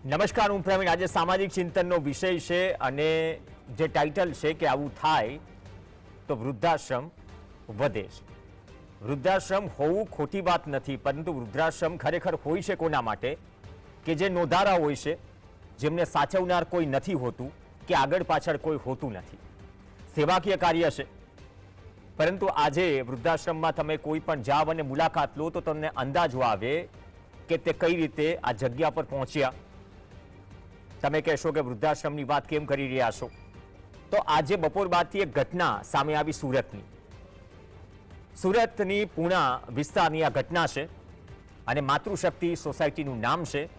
નમસ્કાર, હું પ્રવીણ. આજે સામાજિક ચિંતનનો વિષય છે અને જે ટાઇટલ છે કે આવું થાય તો વૃદ્ધાશ્રમ વધે છે. વૃદ્ધાશ્રમ હોવું ખોટી વાત નથી, પરંતુ વૃદ્ધાશ્રમ ખરેખર હોય છે કોના માટે? કે જે નોંધારા હોય છે, જેમને સાચવનાર કોઈ નથી હોતું, કે આગળ પાછળ કોઈ હોતું નથી. સેવાકીય કાર્ય છે, પરંતુ આજે વૃદ્ધાશ્રમમાં તમે કોઈ પણ જાવ અને મુલાકાત લો તો તમને અંદાજો આવે કે તે કઈ રીતે આ જગ્યા પર પહોંચ્યા. તમે કહેશો કે વૃદ્ધાશ્રમની વાત કેમ કરી રહ્યા છો? તો આજે બપોર બાદથી એક ઘટના સામે આવી સુરતની પૂણા વિસ્તારની આ ઘટના છે અને માતૃશક્તિ સોસાયટીનું નામ છે.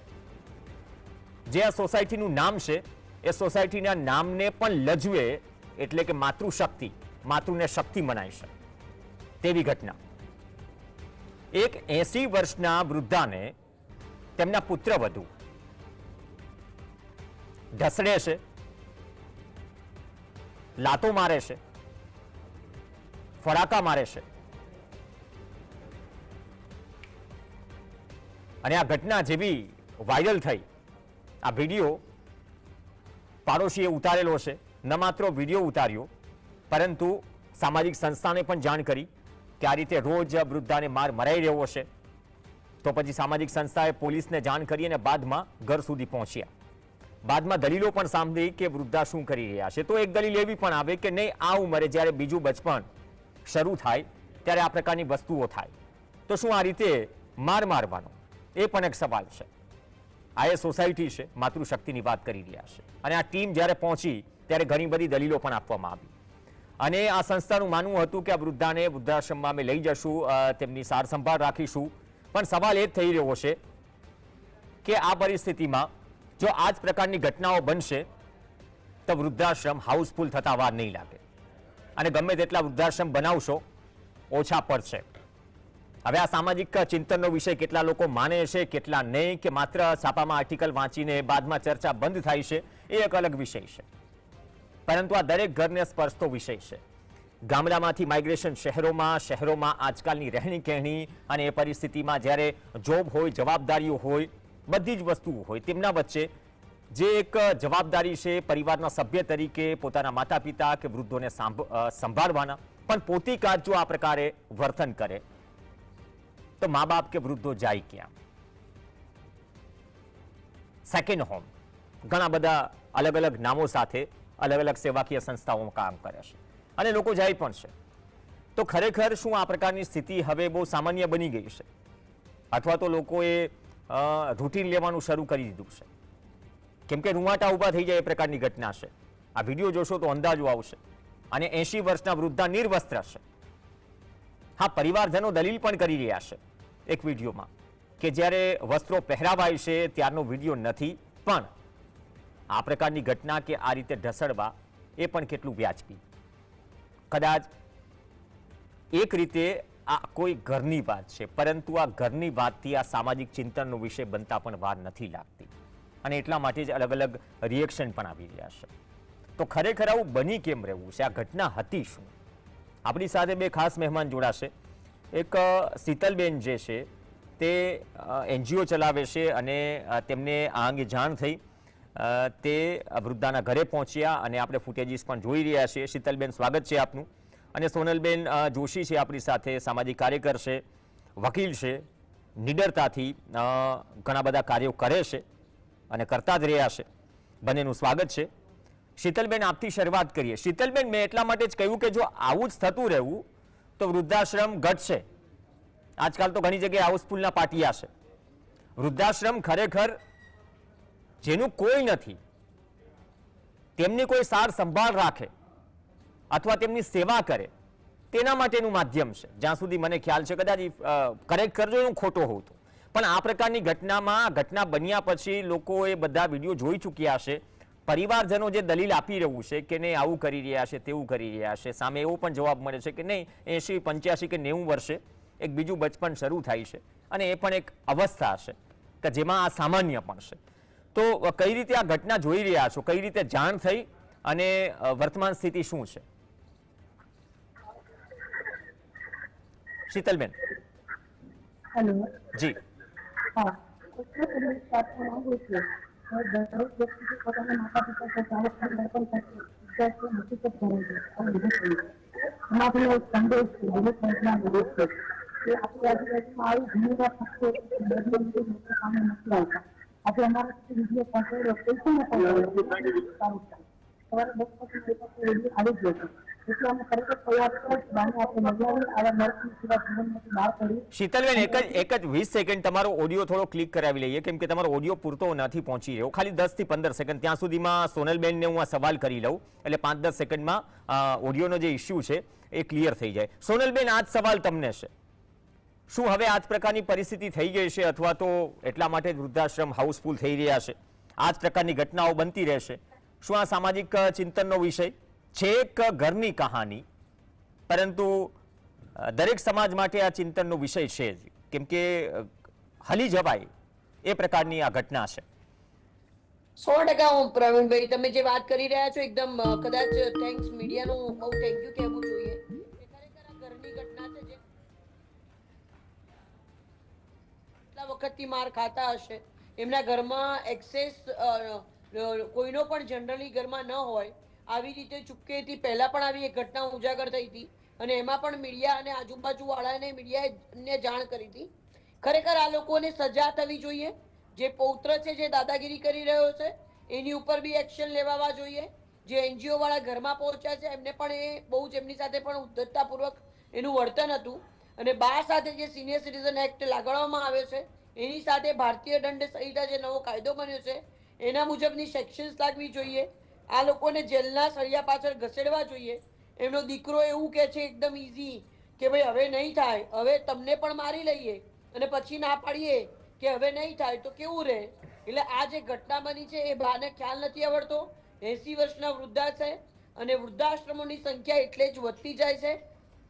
જે આ સોસાયટીનું નામ છે એ સોસાયટીના નામને પણ લજવે, એટલે કે માતૃશક્તિ, માતૃને શક્તિ મનાય છે તેવી ઘટના. એક 80 વર્ષના વૃદ્ધાને તેમના પુત્રવધુ ઢસડે છે, લાતો મારે છે, ફડાકા મારે છે અને આ ઘટના જેવી વાયરલ થઈ. આ વિડીયો પાડોશીએ ઉતારેલો છે. ન માત્ર વિડીયો ઉતાર્યો, પરંતુ સામાજિક સંસ્થાને પણ જાણ કરી કે આ રીતે રોજ વૃદ્ધાને માર મરાઈ રહ્યો છે. તો પછી સામાજિક સંસ્થાએ પોલીસને જાણ કરી અને બાદમાં ઘર સુધી પહોંચ્યા. બાદમાં દલીલો પણ સાંભળી કે વૃદ્ધા શું કરી રહ્યા છે. તો એક દલીલ એવી પણ આવે કે નહીં, આ ઉંમરે જ્યારે બીજું બચપણ શરૂ થાય ત્યારે આ પ્રકારની વસ્તુઓ થાય, તો શું આ રીતે માર મારવાનો? એ પણ એક સવાલ છે. આ એ સોસાયટી છે, માતૃશક્તિની વાત કરી રહ્યા છે. અને આ ટીમ જ્યારે પહોંચી ત્યારે ઘણી બધી દલીલો પણ આપવામાં આવી અને આ સંસ્થાનું માનવું હતું કે આ વૃદ્ધાને વૃદ્ધાશ્રમમાં અમે લઈ જશું, તેમની સાર સંભાળ રાખીશું. પણ સવાલ એ જ થઈ રહ્યો છે કે આ પરિસ્થિતિમાં જો આ જ પ્રકારની ઘટનાઓ બનશે તો વૃદ્ધાશ્રમ હાઉસફુલ થતા વાર નહીં લાગે અને ગમે તેટલા વૃદ્ધાશ્રમ બનાવશો ઓછા પડશે. હવે આ સામાજિક ચિંતનનો વિષય કેટલા લોકો માને છે, કેટલા નહીં, કે માત્ર છાપામાં આર્ટિકલ વાંચીને બાદમાં ચર્ચા બંધ થાય છે, એ એક અલગ વિષય છે. પરંતુ આ દરેક ઘરને સ્પર્શતો વિષય છે. ગામડામાંથી માઇગ્રેશન શહેરોમાં આજકાલની રહેણી કહેણી અને એ પરિસ્થિતિમાં જ્યારે જોબ હોય, જવાબદારીઓ હોય, બધી જ વસ્તુઓ હોય, તેમના વચ્ચે જે એક જવાબદારી છે પરિવારના સભ્ય તરીકે પોતાના માતા પિતા કે વૃદ્ધોને સંભાળવાના, પણ પોતી કાળ જો આ પ્રકારે વર્તન કરે તો મા બાપ કે વૃદ્ધો જાય ક્યાં? સેકન્ડ હોમ ઘણા બધા અલગ અલગ નામો સાથે અલગ અલગ સેવાકીય સંસ્થાઓ કામ કરે છે અને લોકો જાય પણ છે. તો ખરેખર શું આ પ્રકારની સ્થિતિ હવે બહુ સામાન્ય બની ગઈ છે, અથવા તો લોકોએ રૂટીન લેવાનું શરૂ કરી દીધું છે? કેમ કે રૂવાટા ઊભા થઈ જાય એ પ્રકારની ઘટના છે. આ વિડીયો જોશો તો અંદાજો આવશે. અને 80 વર્ષના વૃદ્ધા નિર્વસ્ત્ર છે. હા, પરિવારજનો દલીલ પણ કરી રહ્યા છે એક વિડીયોમાં કે જ્યારે વસ્ત્રો પહેરાવાય છે ત્યારનો વિડીયો નથી, પણ આ પ્રકારની ઘટના કે આ રીતે ઢસડવા એ પણ કેટલું વ્યાજબી? કદાચ એક રીતે આ કોઈ ઘરની વાત છે, પરંતુ આ ઘરની વાતથી આ સામાજિક ચિંતનનો વિષય બનતા પણ વાર નથી લાગતી અને એટલા માટે જ અલગ અલગ રિએક્શન પણ આવી રહ્યા છે. તો ખરેખર આવું બની કેમ રહેવું છે? આ ઘટના હતી શું? આપણી સાથે બે ખાસ મહેમાન જોડાશે. એક શીતલબેન જે છે તે NGO ચલાવે છે અને તેમને આ અંગે જાણ થઈ, તે વૃદ્ધાના ઘરે પહોંચ્યા અને આપણે ફૂટેજીસ પણ જોઈ રહ્યા છીએ. શીતલબેન, સ્વાગત છે આપનું. અને સોનલબેન જોશી છે આપણી સાથે, સામાજિક કાર્યકર છે, વકીલ છે, નિડરતાથી ઘણા બધા કાર્યો કરે છે અને કરતા જ રહ્યા છે. બંનેનું સ્વાગત છે. શીતલબેન, આપથી શરૂઆત કરીએ. શીતલબેન, મેં એટલા માટે જ કહ્યું કે જો આવું જ થતું રહેવું તો વૃદ્ધાશ્રમ ઘટશે. આજકાલ તો ઘણી જગ્યાએ હાઉસફુલના પાટિયા છે. વૃદ્ધાશ્રમ ખરેખર જેનું કોઈ નથી, તેમની કોઈ સાર સંભાળ રાખે અથવા તેમની સેવા કરે, તેના માટેનું માધ્યમ છે. જ્યાં સુધી મને ખ્યાલ છે, કદાચ કરેક્ટ કરજો હું ખોટો હોઉં તો, પણ આ પ્રકારની ઘટના બન્યા પછી લોકો એ બધા વિડીયો જોઈ ચૂક્યા છે. પરિવારજનો જે દલીલ આપી રહ્યું છે કે નહીં આવું કરી રહ્યા છે, તેવું કરી રહ્યા છે, સામે એવો પણ જવાબ મળે છે કે નહીં 80, 85 કે 90 વર્ષે એક બીજું બચપણ શરૂ થાય છે અને એ પણ એક અવસ્થા છે કે જેમાં આ સામાન્ય પણ છે. તો કઈ રીતે આ ઘટના જોઈ રહ્યા છો? કઈ રીતે જાણ થઈ અને વર્તમાન સ્થિતિ શું છે? શીતલબેન. હેલો. જી. હા, સાથે માંગુ છું દરેક વ્યક્તિ પોતાના માતા પિતા સાથે દર્પણ કરશે વિદ્યાર્થીઓ હકીકત કરે છે અને સમાજનો એક સંદેશ છે વિવિધ યોજના વિરોધ છે કે આપણી આજુબાજુમાં આવી ઘણી વાર સામે નથી આવતા આજે અમારા સુધી વિડીયો પહોંચેલો કોઈ પણ સવારે 10 વાગે આવી ગયો છે એટલે અમે ખરેખર તૈયાર છે બાને આપણે મજાવી આવા નર્કની સેવા જીવનમાંથી બહાર કાઢી. શીતલબેન, એક જ 20 સેકન્ડ તમારો ઓડિયો થોડો ક્લિક કરાવી લઈએ, કેમ કે તમારો ઓડિયો પૂરતો નથી પહોંચી રહ્યો. ખાલી 10 થી 15 સેકન્ડ, ત્યાં સુધીમાં સોનલબેનને હું આ સવાલ કરી લઉં, એટલે 5-10 સેકન્ડમાં ઓડિયોનો જે ઇસ્યુ છે એ ક્લિયર થઈ જાય. સોનલબેન, આ જ સવાલ તમને છે. શું હવે આ જ પ્રકારની પરિસ્થિતિ થઈ ગઈ છે, અથવા તો એટલા માટે વૃદ્ધાશ્રમ હાઉસફુલ થઈ રહ્યા છે? આ જ પ્રકારની ઘટનાઓ બનતી રહેશે? શું આ સામાજિક ચિંતનનો વિષય છે? એક ઘરની કહાની, પરંતુ દરેક સમાજ માટે આ ચિંતનનો વિષય છે જ, કેમ કે હલી જવાય એ પ્રકારની આ ઘટના છે. 100% હું પ્રવીણભાઈ, તમે જે વાત કરી રહ્યા છો એકદમ કદાચ થેન્ક્સ મીડિયાનું બહુ થેન્ક યુ કહેવું જોઈએ. ખરેખર આ ઘરની ઘટના છે જે કેટલા વખતથી માર ખાતા હશે, એમના ઘરમાં એક્સેસ કોઈનો પણ જનરલી ઘરમાં ન હોય, આવી રીતે ચૂપકેથી પહેલા પણ આવી એક ઘટના ઉજાગર થઈ હતી અને એમાં પણ મીડિયા અને આજુબાજુ વાળાને મીડિયાએ જાણ કરી હતી. ખરેખર આ લોકોને સજા થવી જોઈએ. જે પૌત્ર છે જે દાદાગીરી કરી રહ્યો છે એની ઉપર બી એક્શન લેવા જોઈએ. જે એનજીઓ વાળા ઘરમાં પહોંચ્યા છે એમને પણ એ બહુ જ એમની સાથે પણ ઉદ્ધતતાપૂર્વક એનું વર્તન હતું. અને બા સાથે જે સિનિયર સિટીઝન એક્ટ લાગવામાં આવ્યો છે એની સાથે ભારતીય દંડ સંહિતા જે નવો કાયદો બન્યો છે એના મુજબની સેક્શન્સ લાગવી જોઈએ. આ લોકોને જેલના સળિયા પાછળ ઘસેડવા જોઈએ. એમનો દીકરો એવું કે છે એકદમ ઈઝી કે ભાઈ હવે નહીં થાય, હવે તમને પણ મારી લઈએ અને પછી ના પાડીએ કે હવે નહીં થાય તો કેવું રહે. એટલે આ જે ઘટના બની છે એ બાને ખ્યાલ નથી આવડતો. 80 વર્ષના વૃદ્ધા છે અને વૃદ્ધાશ્રમોની સંખ્યા એટલે જ વધતી જાય છે.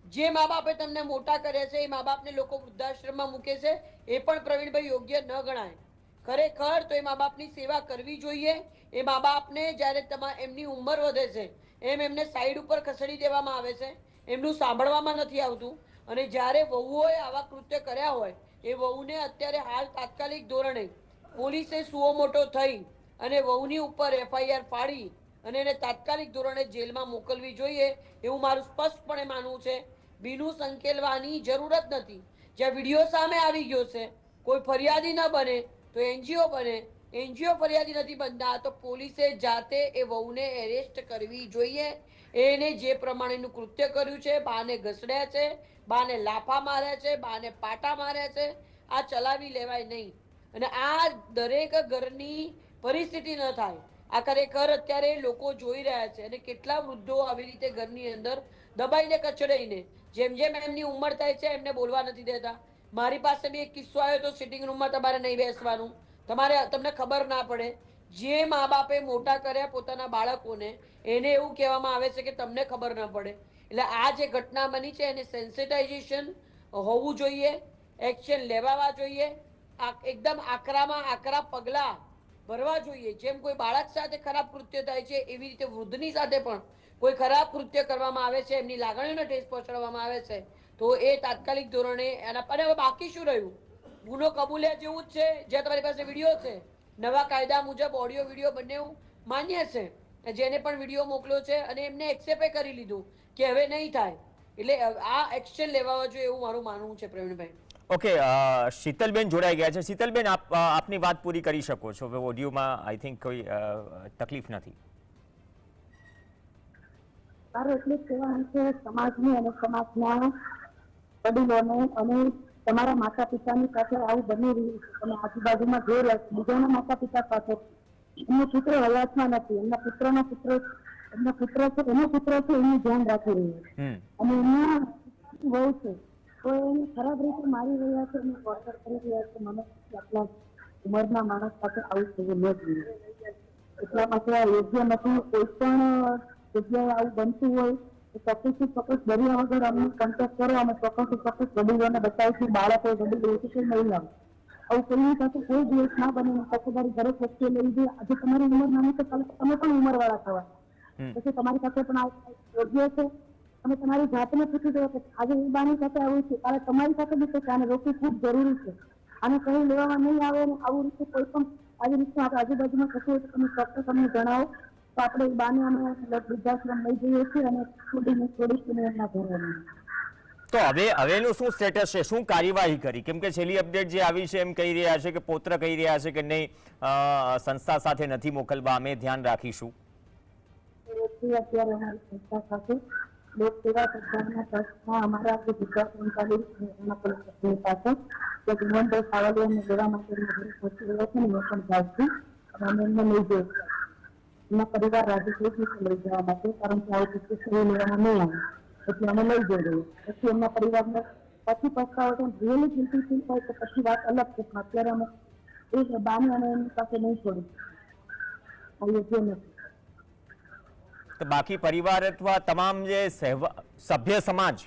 જે મા બાપે તમને મોટા કર્યા છે એ મા બાપને લોકો વૃદ્ધાશ્રમમાં મૂકે છે એ પણ પ્રવીણભાઈ યોગ્ય ન ગણાય. ખરેખર તો એ મા બાપની સેવા કરવી જોઈએ. એ મા બાપને જ્યારે એમની ઉંમર વધે છે એમ એમને સાઈડ ઉપર ખસેડી દેવામાં આવે છે, એમનું સાંભળવામાં નથી આવતું. અને જ્યારે વહુઓએ આવા કૃત્ય કર્યા હોય એ વહુને અત્યારે હાલ તાત્કાલિક ધોરણે પોલીસે સુઓ મોટો થઈ અને વહુની ઉપર FIR ફાડી અને એને તાત્કાલિક ધોરણે જેલમાં મોકલવી જોઈએ એવું મારું સ્પષ્ટપણે માનવું છે. બીનું સંકેલવાની જરૂર જ નથી. જ્યાં વિડીયો સામે આવી ગયો છે, કોઈ ફરિયાદી ન બને તો NGO બને. NGO ફરિયાદી નથી બનતા તો પોલીસે જાતે એ વહુને એરેસ્ટ કરવી જોઈએ. એને જે પ્રમાણેનું કૃત્ય કર્યું છે, બાને ઘસડ્યા છે, બાને લાફા માર્યા છે, બાને પાટા માર્યા છે, આ ચલાવી લેવાય નહીં. અને આ દરેક ઘરની પરિસ્થિતિ ન થાય. આ ખરેખર અત્યારે લોકો જોઈ રહ્યા છે અને કેટલા વૃદ્ધો આવી રીતે ઘરની અંદર દબાઈને કચડાઈને જેમ જેમ એમની ઉંમર થાય છે એમને બોલવા નથી દેતા. મારી પાસે બી એક કિસ્સો આવ્યો તો સિટિંગ રૂમમાં તમારે નહીં બેસવાનું, તમને ખબર ના પડે. જે મા બાપે મોટા કર્યા પોતાના બાળકોને એને એવું કહેવામાં આવે છે કે તમને ખબર ન પડે. એટલે આ જે ઘટના બની છે એને સેન્સિટાઇઝેશન હોવું જોઈએ, એક્શન લેવા જોઈએ, એકદમ આકરામાં આકરા પગલા ભરવા જોઈએ. જેમ કોઈ બાળક સાથે ખરાબ કૃત્ય થાય છે એવી રીતે વૃદ્ધની સાથે પણ કોઈ ખરાબ કૃત્ય કરવામાં આવે છે, એમની લાગણીઓને ઠેસ પહોંચાડવામાં આવે છે તો એ તાત્કાલિક ધોરણે એના. અને હવે બાકી શું રહ્યું? ગુનો કબૂલ્યા જેવું જ છે. જ્યાં તમારી પાસે વિડીયો છે, નવા કાયદા મુજબ ઓડિયો વિડીયો બંને માન્ય છે. જેને પણ વિડીયો મોકલ્યો છે અને એમને એક્સેપ્ટ કરી લીધું કે હવે નહીં થાય. એટલે આ એક્શન લેવા જોઈએ એવું મારું માનવું છે પ્રવીણભાઈ. ઓકે, શીતલબેન જોડાઈ ગયા છે. શીતલબેન, આપની વાત પૂરી કરી શકો છો. હવે ઓડિયોમાં આઈ થિંક કોઈ તકલીફ નથી. મારું એટલું જ કહેવાનું છે સમાજને અને સમાજના વડીલોને અને તમારા માતા પિતાની સાથે આવું બની રહ્યું છે. તમે આજુબાજુમાં જોઈ રહ્યા છો બીજાના માતા પિતા પાસે એમનો પુત્ર હયાતમાં નથી, એમના પુત્રનો પુત્ર છે, એનો પુત્ર છે, એનું ધ્યાન રાખી રહ્યું છે અને એમના બહુ છે તો એને ખરાબ રીતે મારી રહ્યા છે, એમને ટોર્ચર કરી રહ્યા છે. મને આટલા ઉંમરના માણસ સાથે આવું થવું ન જોઈએ. એટલા માટે આ યોગ્ય નથી. કોઈ પણ જગ્યાએ આવું બનતું હોય તો ચોક્કસ દરિયા વગર અમને કોન્ટેક્ટ કરો અને ચોક્કસ વડીલોને બતાવીશું. બાળકો વડીલો કે મહિલાઓ આવું કોઈની સાથે કોઈ દિવસ ના બને. તકેદારી દરેક વ્યક્તિએ લેવી જોઈએ. આજે તમારી ઉંમર નાની છે, કાલે તમે પણ ઉંમરવાળા થવા, પછી તમારી સાથે પણ આ યોગ્ય છે. અને તમારી જાતને પૂછી દો કે આજે એ બાની સાથે આવું છે, કાલે તમારી સાથે બી થશે. આને રોકવું ખૂબ જરૂરી છે. આને કઈ લેવામાં નહીં આવે અને આવું રીતે કોઈ પણ આવી રીતના આપણે આજુબાજુમાં થતું હોય તો તમે ચોક્કસ અમને જણાવો તો આપણે એ બાને અમે વૃદ્ધાશ્રમ લઈ જઈએ છીએ અને છોડીને એમના ઘરે અમે. તો હવેનું શું સ્ટેટસ છે, શું કાર્યવાહી કરી? કેમ કે છેલ્લી અપડેટ જે આવી છે એમ કહી રહ્યા છે કે પૌત્ર કહી રહ્યા છે કે નહીં, સંસ્થા સાથે નથી મોકલવા, અમે ધ્યાન રાખીશું. અત્યારે અમારી સંસ્થા સાથે લોક સેવા સત્તાના ટ્રસ્ટમાં અમારા જે ગુજરાત સંચાલિત એના પોલીસ પાસે જે ગુણવંતભાઈ સાવલિયાને લેવા માટેના ઘરે પહોંચી રહ્યા છે ને હું પણ જાઉં છું અને અમે એમને લઈ જઈએ છીએ. એમના પરિવાર રાજી થઈ ગયું છે લઈ જવા માટે, કારણ કે આવું પિક્ચર લેવામાં નહીં આવે એટલે અમે લઈ જઈએ. પછી એમના પરિવારને પછી પસ્તાવો તો રિયલી ગિલ્ટી ફીલ થાય તો પછી વાત અલગ છે, પણ અત્યારે અમે એ બાને અને એમની પાસે નહીં છોડી યોગ્ય નથી. તો બાકી પરિવાર અથવા તમામ જે સભ્ય સમાજ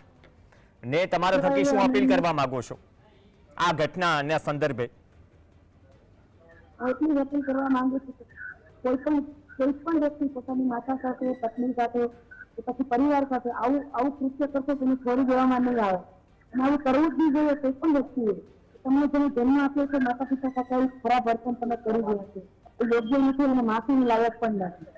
ને તમારા થકી શું અપીલ કરવા માંગો છો આ ઘટનાના સંદર્ભે? એટલી અપીલ કરવા માંગુ છું કે કોઈ પણ વ્યક્તિ પોતાની માતા સાથે, પત્ની સાથે કે પછી પરિવાર સાથે આવું કૃત્ય કરશે તેને છોડી દેવામાં નહીં આવે અને આવું કરવું જ નહીં જોઈએ. કોઈ પણ વ્યક્તિએ તમને જેને જન્મ આપ્યો છે માતા પિતા સાથે આવું ખરાબ વર્તન તમે કરી રહ્યા છો એ યોગ્ય નથી અને માફીની લાયક પણ નથી.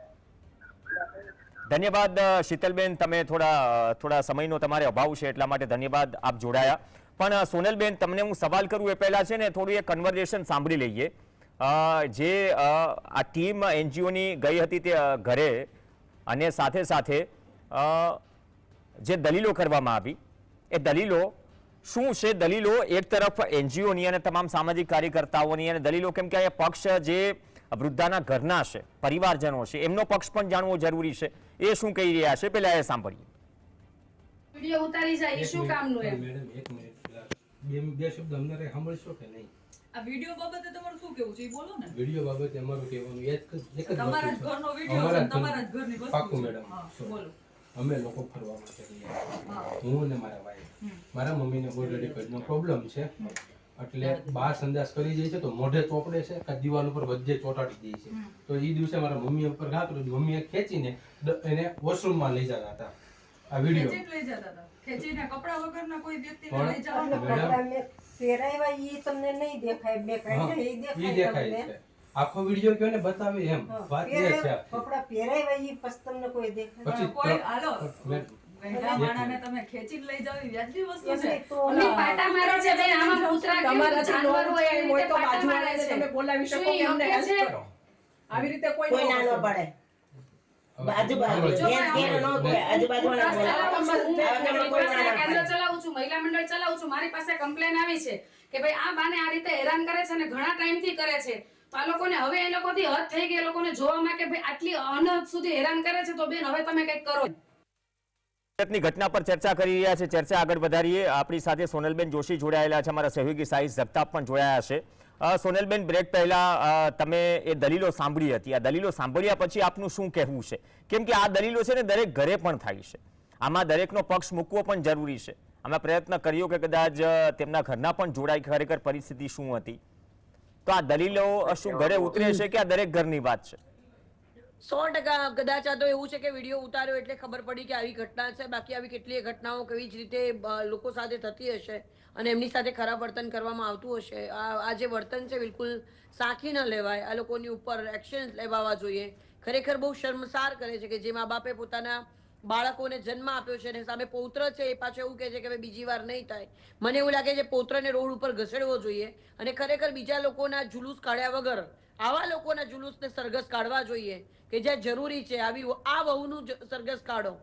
ધન્યવાદ શીતલબેન, તમે થોડા સમયનો તમારે અભાવ છે એટલા માટે ધન્યવાદ, આપ જોડાયા. પણ સોનલબેન, તમને હું સવાલ કરું એ પહેલા છે ને થોડું એ કન્વર્ઝેશન સાંભળી લઈએ. જે આ ટીમ એનજીઓની ગઈ હતી તે ઘરે અને સાથે સાથે જે દલીલો કરવામાં આવી એ દલીલો શું છે? દલીલો એક તરફ એનજીઓની અને તમામ સામાજિક કાર્યકર્તાઓની અને દલીલો, કેમ કે અહીંયા પક્ષ જે વૃદ્ધાના ઘરના છે, પરિવારજનો છે, એમનો પક્ષ પણ જાણવો જરૂરી છે. એ શું કહી રહ્યા છે પેલા એ સાંભળીએ. વિડિયો ઉતારી જાય એ શું કામનું એમ? મેડમ એક મિનિટ, બે શબ્દ અમને કઈ સાંભળશો કે નહીં? આ વિડિયો બાબતે તમારું શું કહેવું છે એ બોલો ને. વિડિયો બાબતે અમારું કહેવાનું એક જ તમારા જ ઘરનો વિડિયો છે, તમારા જ ઘરની વસ્તુ પાક્કું છે. મેડમ. હા, બોલો. અમે લોકો ફરવા માટે ગયા, હું અને મારા વાઈફ. મારા મમ્મીને ઓલરેડી પેટનો પ્રોબ્લેમ છે એટલે બહાર સંદાસ કરી જાય છે તો મોઢે ચોપડે છે કે દિવાલ ઉપર બધે ચોટાડી દે છે. તો એ દિવસે મારા મમ્મી ઉપર ઘાત કર્યો, મમ્મીએ ખેંચીને એને વોશરૂમમાં લઈ જતા હતા. આ વિડિયો ખેંચીને લઈ જતા હતા. ખેંચીને કપડા વગરના કોઈ વ્યક્તિને પણ લઈ જવાનો મેડમ પહેરાવ્યા ઈ તમને નહીં દેખાય, મેં કાઢ્યા ઈ ઈ દેખાય દેખાય તમને. છે. આખો વિડિયો કયો ને બતાવે એમ વાત એ છે. કપડા પહેરાવ્યા ઈ પછી તમને કોઈ દેખાય પછી કોઈ હાલો મેડમ, ગઈઢા માણાને તમે ખેંચીને લઈ જાવ એ વ્યાજબી વસ્તુ છે. તો અમી પાટા મારે છે બેન, આમાં કૂતરા કેવું તમારાથી જાનવર લોન હોય છે, એવી હોય રીતે તો પાટા મારે બાજુવાળાને છે. તમે બોલાવી શકો, શું એ એમને યોગ્ય હેલ્પ છે? કરો. આવી રીતે કોઈ કોઈ ના ન ન પડે. સાંભળો. આજુબાજુવાળા કેન્દ્ર ચલાવું છું, મહિલા મંડળ ચલાવું છું. મારી પાસે કમ્પ્લેન આવી છે કે ભાઈ આ બાને આ રીતે હેરાન કરે છે અને ઘણા ટાઈમથી કરે છે. તો આ લોકોને હવે એ લોકોથી હદ થઈ ગઈ, એ લોકોને જોવામાં કે ભાઈ આટલી અનહદ સુધી હેરાન કરે છે તો બેન હવે તમે કંઈક કરો. ની ઘટના પર ચર્ચા કરી રહ્યા છે. ચર્ચા આગળ વધારીએ. આપણી સાથે સોનલબેન જોશી જોડાયેલા છે, અમારા સહયોગી સાહિલ જગતાપ પણ જોડાયા છે. સોનલબેન, બ્રેક પહેલા તમે એ દલીલો સાંભળી હતી. આ દલીલો સાંભળ્યા પછી આપનું શું કહેવું છે? કેમ કે આ દલીલો છે ને દરેક ઘરે પણ થાય છે. આમાં દરેકનો પક્ષ મૂકવો પણ જરૂરી છે. આમાં પ્રયત્ન કર્યો કે કદાચ તેમના ઘરના પણ જોડાય, ખરેખર પરિસ્થિતિ શું હતી. તો આ દલીલો શું ઘરે ઉતરે છે કે આ દરેક ઘરની વાત છે? 100% કદાચ આ તો એવું છે કે વિડીયો ઉતાર્યો એટલે ખબર પડી કે આવી ઘટના છે. બાકી આવી કેટલીય ઘટનાઓ કેવી જ રીતે લોકો સાથે થતી હશે અને એમની સાથે ખરાબ વર્તન કરવામાં આવતું હશે. આ જે વર્તન છે બિલકુલ સાખી ન લેવાય. આ લોકોની ઉપર એક્શન લેવાવા જોઈએ. ખરેખર બહુ શર્મસાર કરે છે કે જે મા બાપે પોતાના બાળકોને જન્મ આપ્યો છે અને સામે પૌત્ર છે એ પાછો એવું કહે છે કે બીજી વાર નહીં થાય. મને એવું લાગે છે પૌત્રને રોડ ઉપર ઘસેડવો જોઈએ અને ખરેખર બીજા લોકોના જુલુસ કાઢ્યા વગર આવા લોકોના જુલુસને સરઘસ કાઢવા જોઈએ કે જે જરૂરી છે. આ વહુનું સરઘસ કાઢો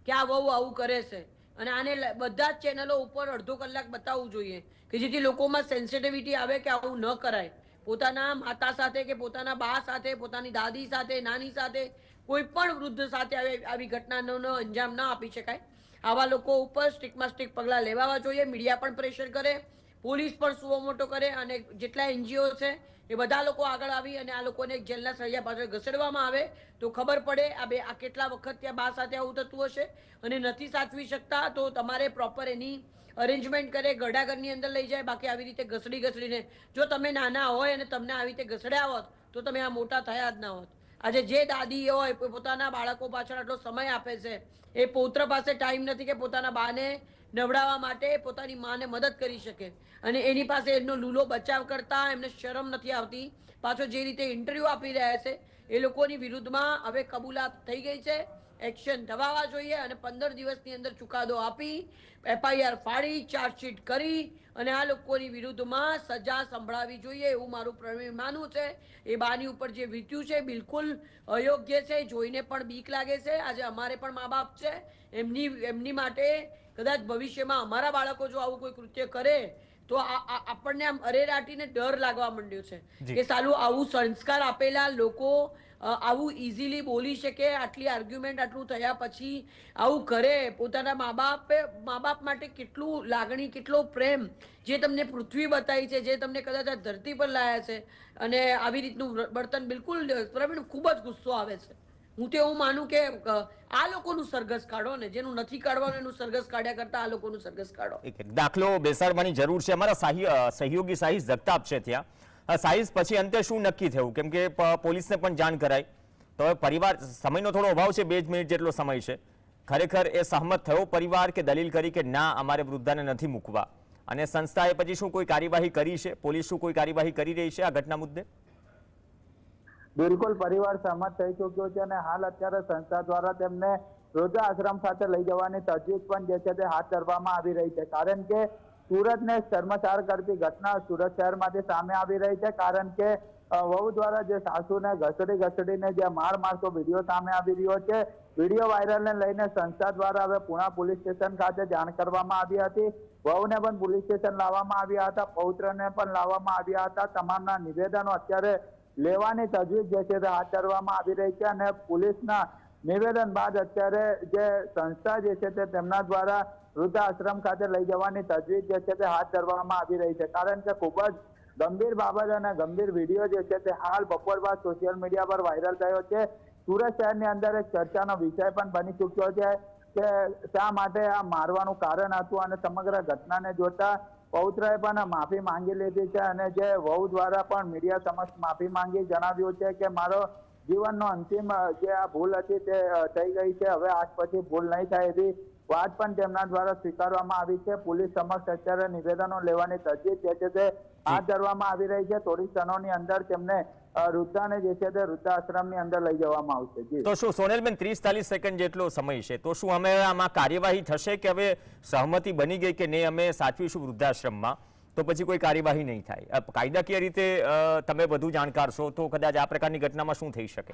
કે આ વહુ આવું કરે છે અને આને બધા જ ચેનલો ઉપર અડધો કલાક બતાવવું જોઈએ કે જેથી લોકોમાં સેન્સિટિવિટી આવે કે આવું ન કરાય. પોતાના માતા સાથે કે પોતાના બા સાથે, પોતાની દાદી સાથે, નાની સાથે, કોઈ પણ વૃદ્ધ સાથે આવી ઘટનાનો અંજામ ન આપી શકાય. આવા લોકો ઉપર સ્ટ્રિક્ટમાં સ્ટ્રિક્ટ પગલાં લેવા જોઈએ. મીડિયા પણ પ્રેશર કરે, પોલીસ પણ સુઓ મોટો કરે અને જેટલા એનજીઓ છે એ બધા લોકો આગળ આવી અને આ લોકોને જેલના સળિયા પાછળ ઘસેડવામાં આવે તો ખબર પડે આ કેટલા વખત ત્યાં બા સાથે આવું થતું હશે અને નથી સાચવી શકતા તો તમારે પ્રોપર એની અરેન્જમેન્ટ કરે, ઘરડાઘરની અંદર લઈ જાય. બાકી આવી રીતે ઘસડીને જો તમે નાના હોય અને તમને આવી રીતે ઘસડ્યા હોત તો તમે આ મોટા થયા જ ના હોત. આજે જે દાદી હોય પોતાના બાળકો પાછળ આટલો સમય આપે છે, એ પૌત્ર પાસે ટાઈમ નથી કે પોતાના બાને નવડાવવા માટે પોતાની માને મદદ કરી શકે, અને એની પાસે એમનો લૂલો બચાવ કરતા એમને શરમ નથી આવતી. પાછો જે રીતે ઇન્ટરવ્યૂ આપી રહ્યા છે એ લોકોની વિરુદ્ધમાં હવે કબૂલાત થઈ ગઈ છે, એક્શન થવા જોઈએ અને 15 દિવસની અંદર ચુકાદો આપી FIR ફાડી ચાર્જશીટ કરી અને આ લોકોની વિરુદ્ધમાં સજા સંભળાવી જોઈએ એવું મારું પ્રવીણ માનવું છે. એ બાની ઉપર જે વીત્યું છે બિલકુલ અયોગ્ય છે, જોઈને પણ બીક લાગે છે. આજે અમારે પણ મા બાપ છે, એમની માટે કદાચ ભવિષ્યમાં અમારા બાળકો જો આવું કોઈ કૃત્ય કરે તો આપણને આમ અરેરાટીને ડર લાગવા માંડ્યો છે કે સાલું આવું સંસ્કાર આપેલા લોકો આવું ઇઝીલી બોલી શકે, આટલી આર્ગ્યુમેન્ટ આટલું થયા પછી આવું કરે. પોતાના મા બાપ માટે કેટલું લાગણી, કેટલો પ્રેમ, જે તમને પૃથ્વી બતાવી છે, જે તમને કદાચ આ ધરતી પર લાયા છે, અને આવી રીતનું વર્તન બિલકુલ પ્રવીણ ખૂબ જ ગુસ્સો આવે છે. હું તો એવું માનું કે આ લોકોનું સરઘસ કાઢો ને, જેનું નથી કાઢવાનું એનું સરઘસ કાઢ્યા કરતા આ લોકોનું સરઘસ કાઢો. દાખલો બેસાડવાની જરૂર છે. અમારા સહયોગી સાહિસ જગતાપ છે ત્યાં. સાહિસ, પછી અંતે શું નક્કી થયું? કેમ કે પોલીસને પણ જાણ કરાઈ, તો હવે પરિવાર, સમયનો થોડો અભાવ છે, 2 મિનિટ જેટલો સમય છે, ખરેખર એ સહમત થયો પરિવાર કે દલીલ કરી કે ના અમારે વૃદ્ધાને નથી મૂકવા, અને સંસ્થાએ પછી શું કોઈ કાર્યવાહી કરી છે? પોલીસ શું કોઈ કાર્યવાહી કરી રહી છે આ ઘટના મુદ્દે? બિલકુલ, પરિવાર સહમત થઈ ચુક્યો છે અને હાલ અત્યારે સંસ્થા દ્વારા તેમને વૃદ્ધ આશ્રમ ખાતે લઈ જવાની તજવીજ પણ જે છે તે હાથ ધરવામાં આવી રહી છે. કારણ કે સુરતને શર્મસાર કરતી ઘટના સુરત શહેરમાંથી સામે આવી રહી છે. કારણ કે વહુ દ્વારા જે સાસુને ઘસડીને જે મારતો વિડીયો સામે આવી રહ્યો છે. વિડીયો વાયરલને લઈને સંસ્થા દ્વારા હવે પુણા પોલીસ સ્ટેશન ખાતે જાણ કરવામાં આવી હતી. વહુને પણ પોલીસ સ્ટેશન લાવવામાં આવ્યા હતા, પૌત્રને પણ લાવવામાં આવ્યા હતા. તમામના નિવેદનો અત્યારે લેવાની તજવીજ જે છે તે હાથ ધરવામાં આવી રહી છે, અને પોલીસના નિવેદન બાદ અત્યારે જે સંસ્થા જે છે તે તેમના દ્વારા વૃદ્ધ આશ્રમ ખાતે લઈ જવાની તજવીજ જે છે તે હાથ ધરવામાં આવી રહી છે. કારણ કે ખૂબ જ ગંભીર બાબત અને ગંભીર વિડીયો જે છે તે હાલ બપોર બાદ સોશિયલ મીડિયા પર વાયરલ થયો છે. સુરત શહેરની અંદર એક ચર્ચાનો વિષય પણ બની ચૂક્યો છે કે શા માટે આ મારવાનું કારણ હતું, અને સમગ્ર ઘટનાને જોતા પૌત્રએ પણ માફી માંગી લીધી છે, અને જે વહુ દ્વારા પણ મીડિયા સમક્ષ માફી માંગી જણાવ્યું છે કે મારો જીવનનો અંતિમ જે આ ભૂલ હતી તે થઈ ગઈ છે, હવે આજ પછી ભૂલ નહીં થાય એવી વાત પણ તેમના દ્વારા સ્વીકારવામાં આવી છે. પોલીસ સમક્ષ અત્યારે નિવેદનો લેવાની તજવીજ જે છે તે હાથ ધરવામાં આવી રહી છે. થોડી ક્ષણોની અંદર તેમને વૃદ્ધાને જે છે તે વૃદ્ધાશ્રમની અંદર લઈ જવામાં આવશે. તો શું સોનલબેન, 30-40 સેકન્ડ જેટલો સમય છે, તો શું અમે આમાં કાર્યવાહી થશે કે હવે સહમતિ બની ગઈ કે નહીં અમે સાચવીશું વૃદ્ધાશ્રમમાં, તો પછી કોઈ કાર્યવાહી નહીં થાય? કાયદાકીય રીતે તમે વધુ જાણકાર છો, તો કદાચ આ પ્રકારની ઘટનામાં શું થઈ શકે?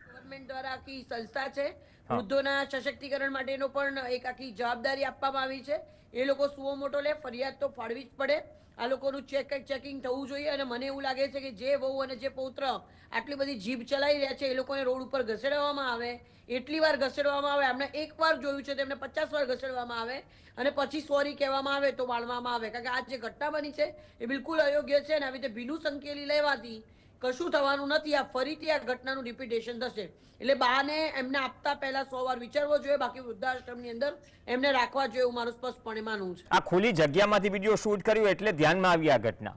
ગવર્નમેન્ટ દ્વારા આખી સંસ્થા છે, વૃદ્ધોના સશક્તિકરણ માટેનો પણ એક આખી જવાબદારી આપવામાં આવી છે. એ લોકો સુઓ મોટો લે, ફરિયાદ તો ફાળવી જ પડે. આ લોકોનું ચેકિંગ થવું જોઈએ, અને મને એવું લાગે છે કે જે વહુ અને જે પૌત્ર આટલી બધી જીભ ચલાવી રહ્યા છે એ લોકોને રોડ ઉપર ઘસેડવામાં આવે, એટલી વાર ઘસેડવામાં આવે. એમને એકવાર જોયું છે તેમને 50 વાર ઘસેડવામાં આવે, અને પછી સોરી કહેવામાં આવે તો માનવામાં આવે. કારણ કે આ જે ઘટના બની છે એ બિલકુલ અયોગ્ય છે, અને આવી રીતે ભીનું સંકેલી લેવાથી કશું થવાનું નથી. આ ફરીથી આ ઘટનાનું રિપીટેશન થશે. એટલે બાને એમને આપતા પહેલા 100 વાર વિચારવો જોઈએ, બાકી વૃદ્ધાશ્રમની અંદર એમને રાખવા જોઈએ એવું મારું સ્પષ્ટપણે માનવું છે. આ ખુલ્લી જગ્યામાંથી વિડીયો શૂટ કર્યો એટલે ધ્યાનમાં આવી આ ઘટના,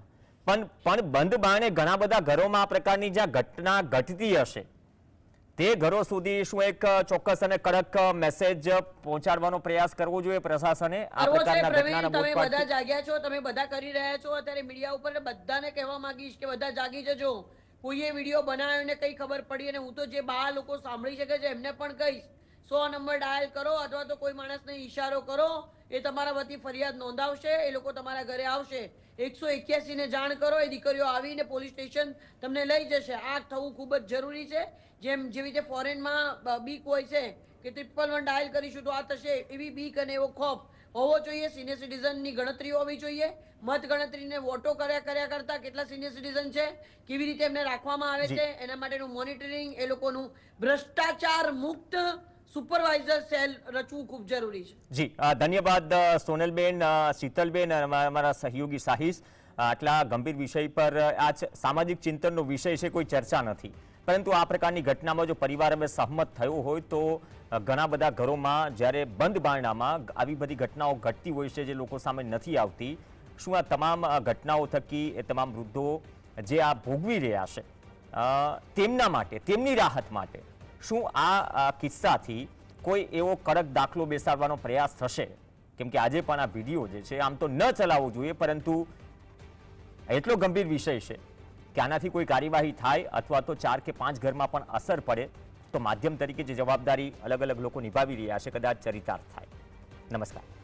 પણ બંધ બારણે ઘણા બધા ઘરોમાં આ પ્રકારની જ્યાં ઘટના ઘટતી હશે તે ઘરો સુધી શું એક ચોક્કસ અને કડક મેસેજ પહોંચાડવાનો પ્રયાસ કરવો જોઈએ પ્રશાસને? આ પ્રકારના ઘટનાના તમે બધા જાગ્યા છો, તમે બધા કરી રહ્યા છો અત્યારે મીડિયા ઉપર, બધાને કહેવા માંગીશ કે બધા જાગી જજો. કોઈએ વિડીયો બનાવ્યો ને કઈ ખબર પડી, અને હું તો જે બહાર લોકો સાંભળી શકે છે એમને પણ કહીશ, 100 નંબર ડાયલ કરો, અથવા તો કોઈ માણસને ઈશારો કરો, એ તમારા વતી ફરિયાદ નોંધાવશે, એ લોકો તમારા ઘરે આવશે. 181 ને જાણ કરો, એ દીકરીઓ આવીને પોલીસ સ્ટેશન તમને લઈ જશે. આ થવું ખૂબ જ જરૂરી છે. જેવી રીતે ફોરેનમાં બીક હોય છે કે 111 ડાયલ કરીશું તો આ થશે, એવી બીક અને એવો ખોફ હોવો જોઈએ. સિનિયર સિટીઝનની ગણતરી હોવી જોઈએ. મત ગણતરીને વોટો કર્યા કરતા કેટલા સિનિયર સિટીઝન છે, કેવી રીતે એમને રાખવામાં આવે છે, એના માટેનું મોનિટરિંગ, એ લોકોનું ભ્રષ્ટાચાર મુક્ત સુપરવાઇઝર સેલ રચવું ખૂબ જરૂરી છે. જી ધન્યવાદ સોનલબેન, શીતલબેન, અમારા સહયોગી સાહિસ. આટલા ગંભીર વિષય પર આ સામાજિક ચિંતનનો વિષય છે, કોઈ ચર્ચા નથી, પરંતુ આ પ્રકારની ઘટનામાં જો પરિવાર હવે સહમત થયો હોય તો ઘણા બધા ઘરોમાં જ્યારે બંધ બારણામાં આવી બધી ઘટનાઓ ઘટતી હોય છે જે લોકો સામે નથી આવતી, શું આ તમામ ઘટનાઓ થકી એ તમામ વૃદ્ધો જે આ ભોગવી રહ્યા છે તેમના માટે, તેમની રાહત માટે શું આ કિસ્સાથી કોઈ એવો કડક દાખલો બેસાડવાનો પ્રયાસ થશે? કેમ કે આજે પણ આ વિડીયો જે છે આમ તો ન ચલાવવો જોઈએ, પરંતુ એટલો ગંભીર વિષય છે કે આનાથી કોઈ કાર્યવાહી થાય અથવા તો 4 કે 5 ઘરમાં પણ અસર પડે તો માધ્યમ તરીકે જે જવાબદારી અલગ અલગ લોકો નિભાવી રહ્યા છે કદાચ ચરિતાર્થ થાય. નમસ્કાર.